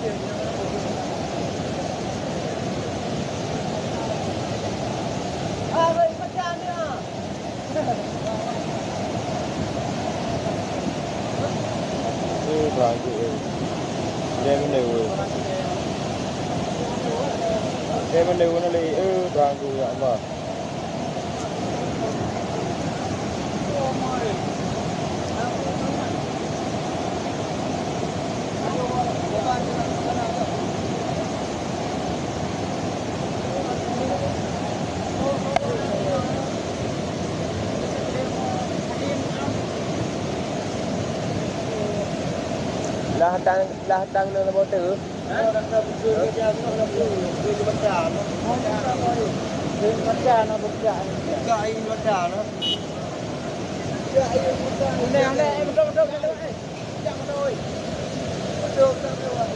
Vậy bắt cha nữa. Rồi đem cái đều đem cái đều nó đi đoàn tụ vậy mà lahat ng nanomote Nè, em đâu đâu đâu. Chẳng đâu. Được.